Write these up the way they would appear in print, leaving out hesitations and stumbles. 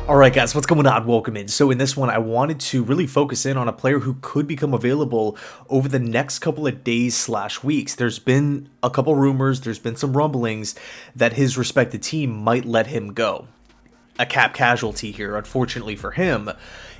Alright guys, what's going on? Welcome in. So in this one, I wanted to really focus in on a player who could become available over the next couple of days/weeks. There's been a couple rumors, there's been some rumblings that his respected team might let him go. A cap casualty here, unfortunately for him.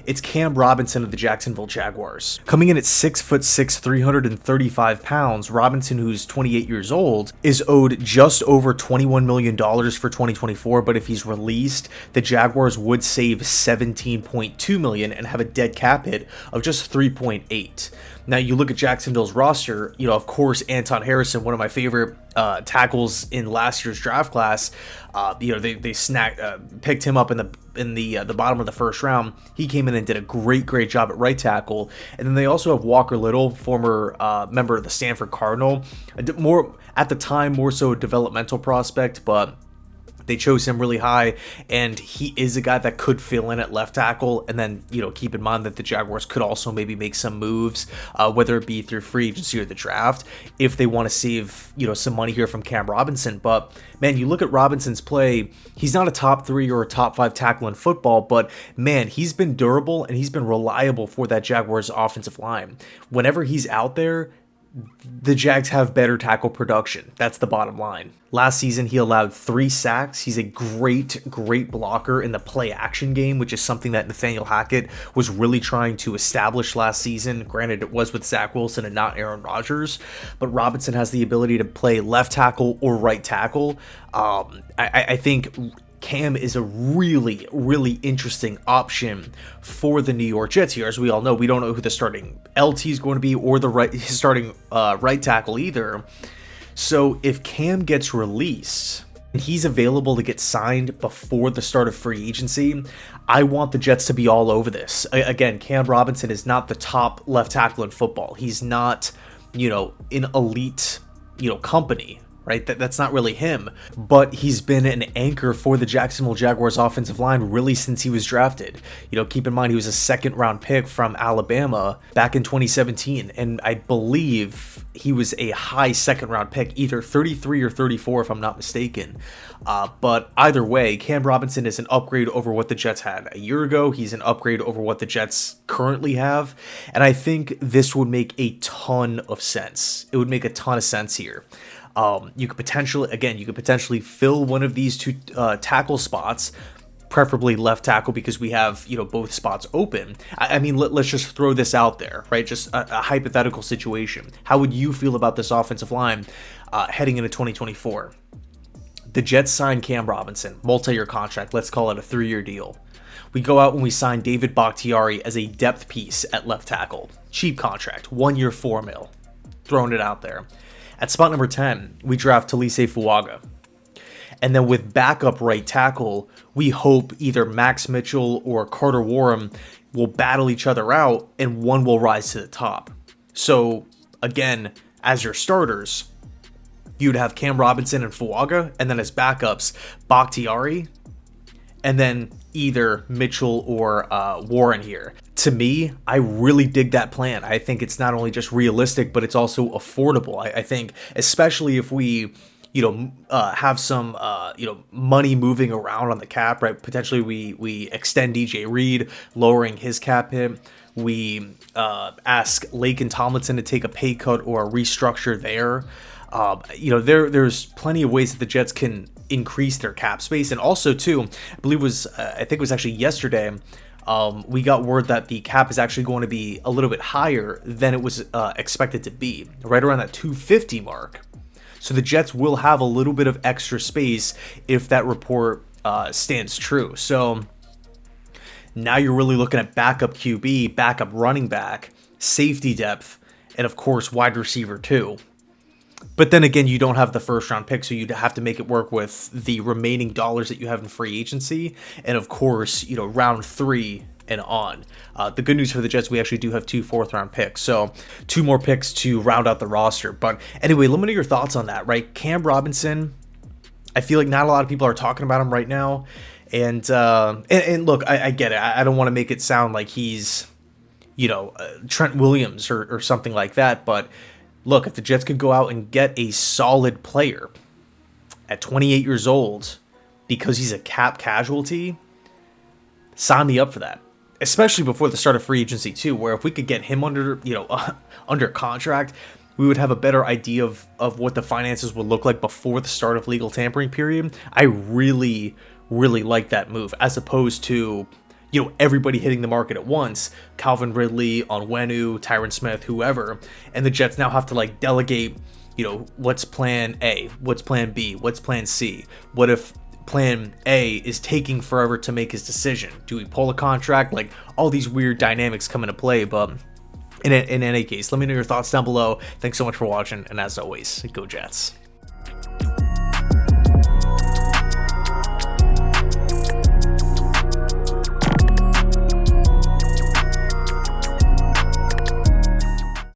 It's Cam Robinson of the Jacksonville Jaguars. Coming in at 6'6", 335 pounds, Robinson, who's 28 years old, is owed just over $21 million for 2024, but if he's released, the Jaguars would save $17.2 million and have a dead cap hit of just $3.8. Now, you look at Jacksonville's roster, of course, Anton Harrison, one of my favorite tackles in last year's draft class. They picked him up in the bottom of the first round. He came in and did a great job at right tackle. And then they also have Walker Little, former member of the Stanford Cardinal, more so a developmental prospect, but they chose him really high, and he is a guy that could fill in at left tackle. And then, keep in mind that the Jaguars could also maybe make some moves, whether it be through free agency or the draft, if they want to save, some money here from Cam Robinson. But, man, you look at Robinson's play, he's not a top 3 or a top 5 tackle in football, but, man, he's been durable and he's been reliable for that Jaguars offensive line. Whenever he's out there, the Jags have better tackle production. That's the bottom line. Last season, he allowed 3 sacks. He's a great blocker in the play action game, which is something that Nathaniel Hackett was really trying to establish last season. Granted, it was with Zach Wilson and not Aaron Rodgers, but Robinson has the ability to play left tackle or right tackle. I think Cam is a really interesting option for the New York Jets here. As we all know, we don't know who the starting LT is going to be or the starting right tackle either. So if Cam gets released and he's available to get signed before the start of free agency, I want the Jets to be all over this. Again, Cam Robinson is not the top left tackle in football. He's not, an elite, company. Right, that's not really him, but he's been an anchor for the Jacksonville Jaguars offensive line really since he was drafted. Keep in mind he was a second-round pick from Alabama back in 2017, and I believe he was a high second-round pick, either 33 or 34 if I'm not mistaken. But either way, Cam Robinson is an upgrade over what the Jets had a year ago. He's an upgrade over what the Jets currently have, and I think this would make a ton of sense. It would make a ton of sense here. You could potentially fill one of these two tackle spots, preferably left tackle, because we have, both spots open. I mean, let's just throw this out there, right? Just a hypothetical situation. How would you feel about this offensive line heading into 2024? The Jets sign Cam Robinson, multi-year contract. Let's call it a 3-year deal. We go out and we sign David Bakhtiari as a depth piece at left tackle. Cheap contract, 1 year, $4 million. Throwing it out there. At spot number 10, we draft Talise Fuaga. And then with backup right tackle, we hope either Max Mitchell or Carter Warren will battle each other out and one will rise to the top. So, again, as your starters, you'd have Cam Robinson and Fuaga, and then as backups, Bakhtiari, and then either Mitchell or Warren here. To me, I really dig that plan. I think it's not only just realistic, but it's also affordable. I think, especially if we, have some, money moving around on the cap, right? Potentially we extend DJ Reed, lowering his cap hit. We ask Laken Tomlinson to take a pay cut or a restructure there. There's plenty of ways that the Jets can increase their cap space. And also, too, I think it was actually yesterday, we got word that the cap is actually going to be a little bit higher than it was expected to be, right around that 250 mark. So the Jets will have a little bit of extra space if that report stands true. So now you're really looking at backup QB, backup running back, safety depth, and of course wide receiver too. But then again, you don't have the first round pick, so you'd have to make it work with the remaining dollars that you have in free agency. And of course, round 3 and on. The good news for the Jets, we actually do have 2 4th-round picks. So 2 more picks to round out the roster. But anyway, let me know your thoughts on that, right? Cam Robinson, I feel like not a lot of people are talking about him right now. And look, I get it. I don't want to make it sound like he's, Trent Williams or something like that. But look, if the Jets could go out and get a solid player at 28 years old because he's a cap casualty, sign me up for that. Especially before the start of free agency too, where if we could get him under, under contract, we would have a better idea of what the finances would look like before the start of legal tampering period. I really, really like that move, as opposed to, everybody hitting the market at once, Calvin Ridley, Onwenu, Tyron Smith, whoever, and the Jets now have to like delegate, what's plan A, what's plan B, what's plan C, what if plan A is taking forever to make his decision? Do we pull a contract? Like, all these weird dynamics come into play, but in any case, let me know your thoughts down below. Thanks so much for watching, and as always, go Jets.